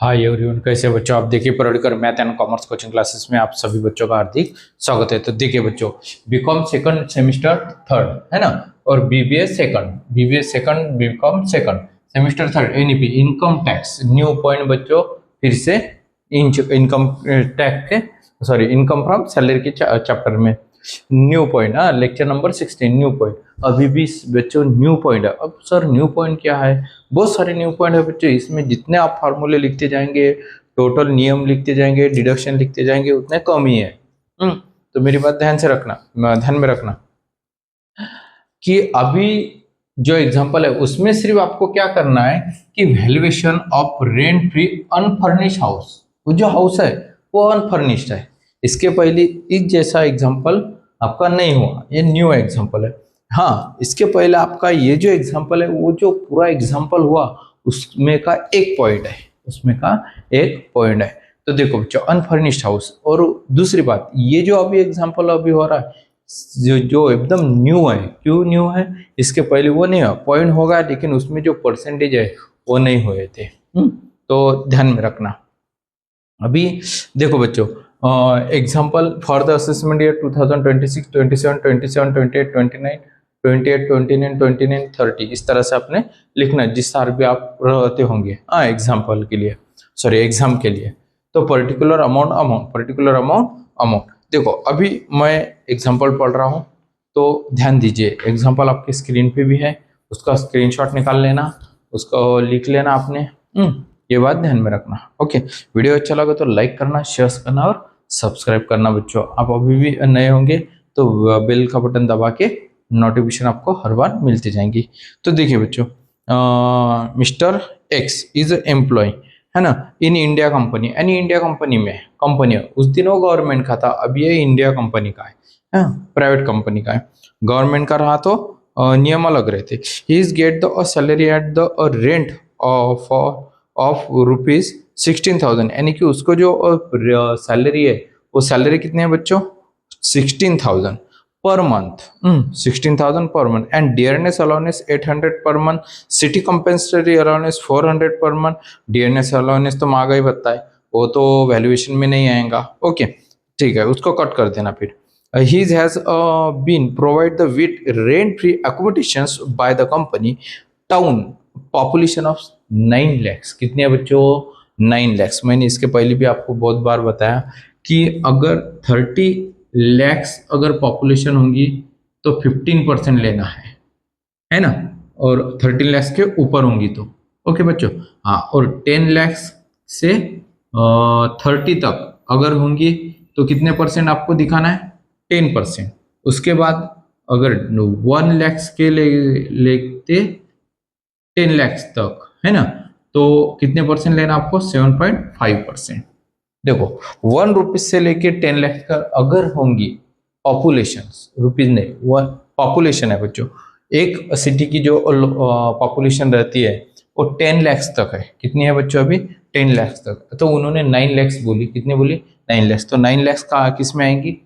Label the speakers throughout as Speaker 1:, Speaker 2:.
Speaker 1: Hi everyone, कैसे बच्चों। आप देखिए पढ़कर math and commerce coaching classes में आप सभी बच्चों का हार्दिक स्वागत है। तो देखिए बच्चों, बीकॉम सेकंड सेमेस्टर थर्ड है ना, और BBA second BCom second semester third NEP income tax new point बच्चों, फिर से इनकम टैक्स के इनकम फ्रॉम सैलरी के चैप्टर में new point, lecture number 16 new point. अभी भी बच्चों न्यू पॉइंट है। अब सर न्यू पॉइंट क्या है? बहुत सारे न्यू पॉइंट है बच्चों। इसमें जितने आप फार्मूले लिखते जाएंगे, टोटल नियम लिखते जाएंगे, डिडक्शन लिखते जाएंगे, उतने कम ही है। तो मेरी बात ध्यान से रखना, ध्यान में रखना कि अभी जो एग्जांपल है उसमें सिर्फ आपको क्या करना है कि valuation of rent free unfurnished house. वो जो हाउस है वो अनफर्निश्ड है। इसके पहले इस जैसा एग्जांपल आपका नहीं हुआ, ये न्यू एग्जांपल है। हाँ, इसके पहले आपका ये जो एग्जांपल है वो जो पूरा एग्जांपल हुआ उसमें का एक पॉइंट है, उसमें का एक पॉइंट है। तो देखो बच्चों, अनफर्निश्ड हाउस। और दूसरी बात, ये जो अभी एग्जांपल अभी हो रहा है जो एकदम न्यू है। क्यों न्यू है? इसके पहले वो नहीं है, पॉइंट होगा लेकिन उसमें जो परसेंटेज है वो नहीं हुए थे। तो ध्यान में रखना। अभी देखो बच्चों, example for the assessment year 2026, 27, 27, 28, 29, 28, 29, 29, 30, इस तरह से आपने लिखना है जिस साल भी आप रहते होंगे। एग्जाम्पल के लिए, एग्जाम के लिए। तो पर्टिकुलर अमाउंट देखो, अभी मैं एग्जाम्पल पढ़ रहा हूँ तो ध्यान दीजिए। एग्जाम्पल आपके स्क्रीन पे भी है, उसका स्क्रीनशॉट निकाल लेना, उसको लिख लेना आपने। ये बात ध्यान में रखना। ओके, वीडियो अच्छा लगा तो लाइक करना, शेयर करना और सब्सक्राइब करना बच्चों। आप अभी भी नए होंगे तो बेल का बटन दबा के नोटिफिकेशन आपको हर बार मिलती जाएंगी। तो देखिए बच्चों, मिस्टर एक्स इज एम्प्लॉय है ना इन इंडिया कंपनी। यानी इंडिया कंपनी में कंपनी है, उस दिन वो गवर्नमेंट का था, अब ये इंडिया कंपनी का है, प्राइवेट कंपनी का है। गवर्नमेंट का रहा तो नियम अलग रहते। He is get the salary at the rent of rupees 16,000। यानी कि उसको जो सैलरी है वो सैलरी कितनी है बच्चों? 16,000 per month. 16,000 per month. And dearness allowance 800 per month. City compensatory allowance 400 per month. Dearness allowance तो महंगाई भत्ता है, वो तो वैल्यूएशन में नहीं आएगा। ओके, ठीक है, उसको कट कर देना। फिर he has been provided with rent free accommodations by the company town population of 9 lakhs। कितने हैं बच्चों? 9 lakhs। मैंने इसके पहले भी आपको बहुत बार बताया कि अगर 30 lakhs अगर पॉपुलेशन होंगी तो 15% लेना है ना, और 13 lakhs के ऊपर होंगी तो ओके बच्चों। हाँ, और 10 lakhs से 30 तक अगर होंगी तो कितने परसेंट आपको दिखाना है? 10%। उसके बाद अगर 1 lakhs के लेते 10 lakhs तक है ना, तो कितने परसेंट लेना आपको? 7.5%। देखो, 1 रुपीज से लेके 10 लाख तक अगर होंगी पॉपुलेशन, रुपीज नहीं, वन पॉपुलेशन है बच्चों। एक सिटी की जो पॉपुलेशन रहती है वो 10 lakhs तक है। कितनी है बच्चों? अभी 10 lakhs तक। तो उन्होंने 9 lakhs बोली। कितनी बोली? 9 lakhs। तो 9 lakhs का किस में आएंगी?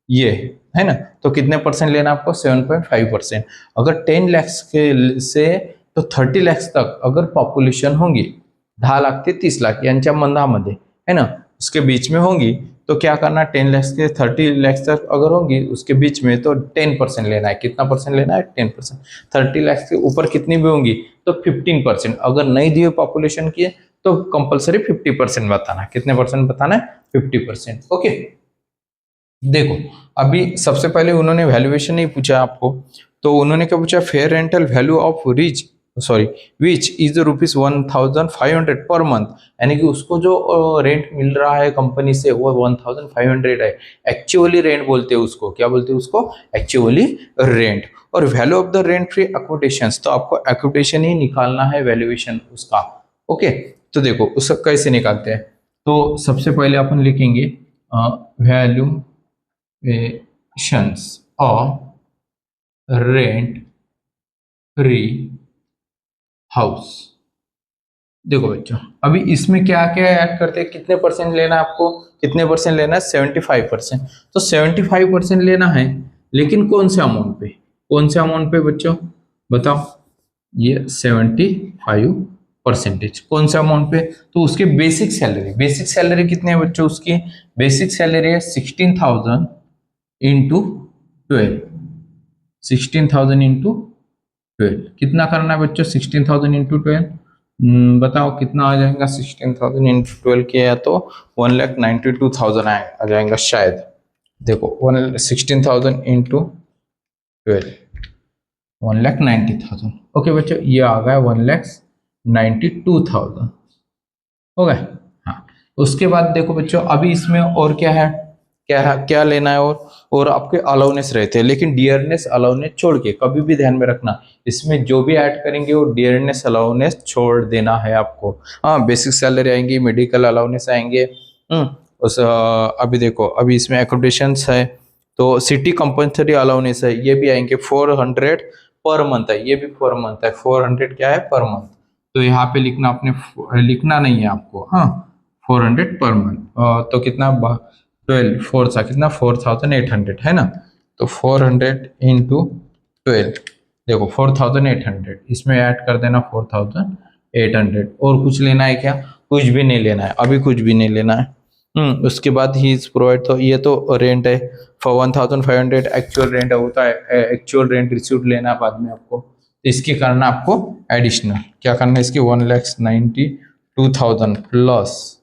Speaker 1: ये है ना। तो कितने परसेंट लेना आपको? 7.5%। अगर 10 lakhs के से तो 30 lakhs तक अगर पॉप्युलेशन होंगी 10 लाख ते 30 लाख यांच्या मंदामध्ये है ना, उसके बीच में होंगी तो क्या करना? 10 lakhs के 30 lakhs तक अगर होंगी उसके बीच में तो 10% लेना है। कितना परसेंट लेना है? 10%। 30 lakhs के ऊपर कितनी भी होंगी तो 15%। अगर नहीं दिए पॉपुलेशन की तो कंपलसरी 50% बताना। कितने परसेंट बताना है? 50%। ओके, देखो अभी सबसे पहले उन्होंने वैल्यूएशन नहीं पूछा आपको, तो उन्होंने क्या पूछा? Fair rental value of which is rupees 1,500 per month. यानी कि उसको जो रेंट मिल रहा है कंपनी से वो 1,500 है। एक्चुअली रेंट बोलते हैं उसको। क्या बोलते हैं उसको? Actually rent. और value of the rent free accommodation, तो आपको अकोमोडेशन ही निकालना है वैल्यूएशन उसका। ओके, तो देखो उसका कैसे निकालते हैं। तो सबसे पहले अपन लिखेंगे valuations of rent free house. देखो बच्चों, अभी इसमें क्या क्या ऐड करते हैं? कितने परसेंट लेना है आपको? कितने परसेंट लेना है? 75%। तो 75% लेना है, लेकिन कौन से अमाउंट पे? कौन से अमाउंट पे बच्चों बताओ? ये 75 परसेंटेज। कौन से अमाउंट पे? तो उसके बेसिक सैलरी कितने है बच्चों? उसकी बेसिक सैलरी है 16,000 इंटू 12। 16,000 इंटू 12 कितना करना है बच्चों? 16,000 इंटू 12 बताओ कितना आ जाएगा? 16,000 इंटू 12 किया तो 1,92,000 आ जाएगा शायद। देखो 16,000 इंटू 12 1,90,000। ओके बच्चों, ये आ गया 1,92,000 हो गए। हाँ, उसके बाद देखो बच्चों, अभी इसमें और क्या है, क्या लेना है? और आपके अलाउनेस रहते हैं, लेकिन डियरनेस अलाउनेस छोड़ के, कभी भी ध्यान में रखना इसमें जो भी ऐड करेंगे वो डियरनेस अलाउनेस छोड़ देना है आपको। हाँ, बेसिक सैलरी आएंगी, मेडिकल अलाउनेस आएंगे। अभी देखो, अभी इसमें एकोमोडेशंस है, तो सिटी कंपल्सरी अलाउनेस है, ये भी आएंगे 400 पर मंथ है, ये भी पर मंथ है, 400 क्या है? Per month. तो यहाँ पे लिखना, आपने लिखना नहीं है आपको। हाँ, 400 पर मंथ। तो कितना? 12 4 सा कितना? 4,800 है ना? तो 400 इंटू 12, देखो 4,800, इसमें ऐड कर देना 4,800। और कुछ लेना है क्या? कुछ भी नहीं लेना है, अभी कुछ भी नहीं लेना है। उसके बाद ही इज प्रोवाइड, तो ये तो रेंट है फॉर 1,500, एक्चुअल रेंट होता है, एक्चुअल रेंट रिसीव्ड लेना बाद में आपको। तो इसके करना आपको एडिशनल क्या करना है? इसकी 1,92,000 प्लस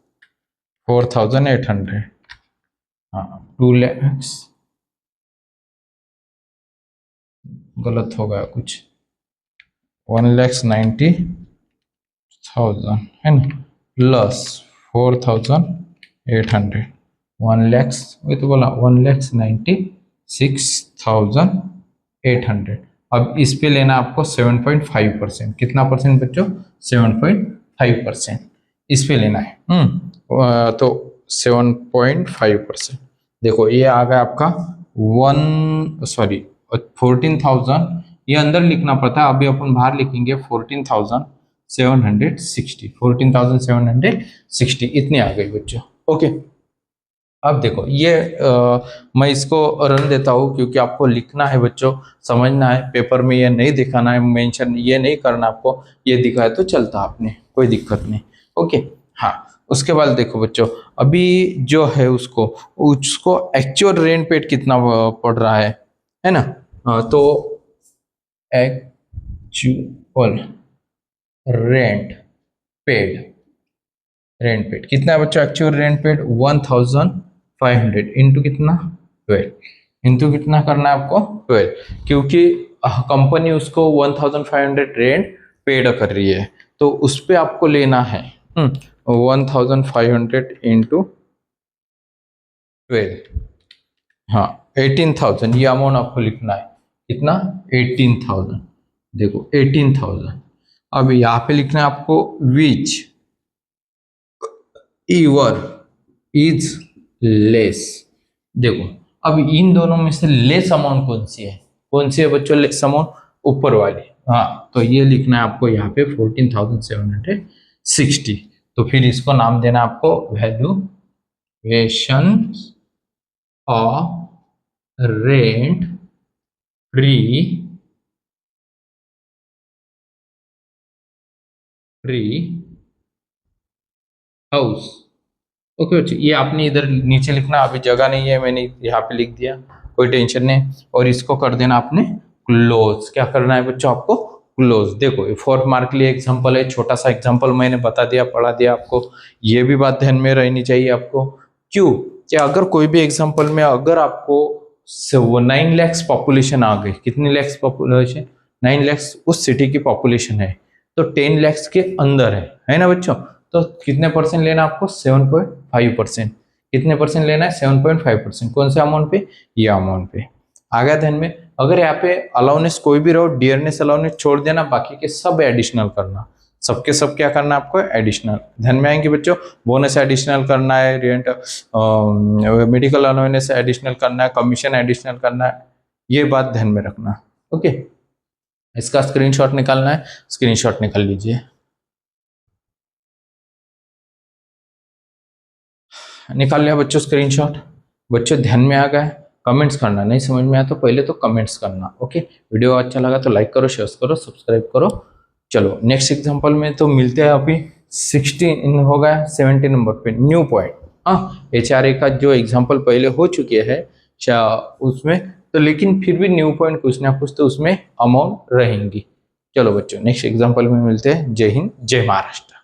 Speaker 1: 4,800। हाँ, 2 लैक्स, गलत हो गया कुछ, 1,90,000 है ना, प्लस 4,800, 1,00,000, वही तो बोला 1,96,800। अब इस पे लेना आपको 7.5%। कितना परसेंट बच्चों? 7.5% इस पे लेना है। तो 7.5%, देखो ये आ गया आपका 14,000। ये अंदर लिखना पड़ता है, अभी अपन बाहर लिखेंगे 14,760। 14,760 इतनी आ गई बच्चों। ओके, अब देखो ये मैं इसको रन देता हूँ, क्योंकि आपको लिखना है बच्चों, समझना है, पेपर में ये नहीं दिखाना है, मेंशन ये नहीं करना आपको, ये दिखाए तो चलता आपने, कोई दिक्कत नहीं। ओके, हाँ, उसके बाद देखो बच्चों, अभी जो है उसको उसको एक्चुअल रेंट पेड कितना पड़ रहा है ना? तो एक्चुअल रेंट पेड कितना है बच्चों? एक्चुअल रेंट पेड 1,500 इंटू कितना? 12 इंटू कितना करना है आपको? 12, क्योंकि कंपनी उसको 1,500 रेंट पेड कर रही है, तो उस पर आपको लेना है 1,500 इंटू 12। हाँ, 18,000 ये अमाउंट आपको लिखना है। कितना? 18,000। देखो 18,000। अब यहाँ पे लिखना है आपको विच ईवर इज लेस। देखो, अब इन दोनों में से लेस अमाउंट कौन सी है? कौन सी है बच्चों लेस अमाउंट? ऊपर वाली। हाँ, तो ये लिखना है आपको यहाँ पे 14,760। तो फिर इसको नाम देना आपको valuation of rent free house. Okay बच्चे, ये आपने इधर नीचे लिखना, अभी जगह नहीं है, मैंने यहाँ पे लिख दिया, कोई टेंशन नहीं। और इसको कर देना आपने क्लोज। क्या करना है बच्चों आपको? क्लोज। देखो, ये 4 मार्क के लिए एग्जांपल है, छोटा सा एग्जांपल मैंने बता दिया, पढ़ा दिया आपको। ये भी बात ध्यान में रहनी चाहिए आपको। क्यों? कि अगर कोई भी एग्जाम्पल में अगर आपको 9 लैक्स पॉपुलेशन आ गई, कितनी लैक्स पॉपुलेशन? 9 लैक्स उस सिटी की पॉपुलेशन है, तो 10 लैक्स के अंदर है ना बच्चों? तो कितने परसेंट लेना आपको? 7.5%। कितने परसेंट लेना है? 7.5%। कौन से अमाउंट पे? ये अमाउंट पे। आ गया ध्यान में? अगर यहाँ पे अलाउनेस कोई भी रहो, डियरनेस अलाउनेस छोड़ देना, बाकी के सब एडिशनल करना। सबके सब क्या करना है आपको? एडिशनल। ध्यान में आएंगे बच्चों? बोनस एडिशनल करना है, रेंट मेडिकल अलाउनेस एडिशनल करना है, कमीशन एडिशनल करना है, ये बात ध्यान में रखना। ओके, इसका स्क्रीनशॉट निकालना है, स्क्रीनशॉट निकाल लीजिए। निकाल लिया बच्चों स्क्रीनशॉट? बच्चों ध्यान में आ गया? कमेंट्स करना, नहीं समझ में आया तो पहले तो कमेंट्स करना। ओके, वीडियो अच्छा लगा तो लाइक करो, शेयर करो, सब्सक्राइब करो। चलो नेक्स्ट एग्जांपल में तो मिलते हैं अभी 16 हो गया 70 नंबर पे न्यू पॉइंट। हाँ HRA का जो एग्जांपल पहले हो चुके हैं उसमें तो, लेकिन फिर भी न्यू पॉइंट कुछ ना कुछ तो उसमें अमाउंट रहेंगी। चलो बच्चों नेक्स्ट एग्जांपल में मिलते हैं। जय हिंद जय महाराष्ट्र।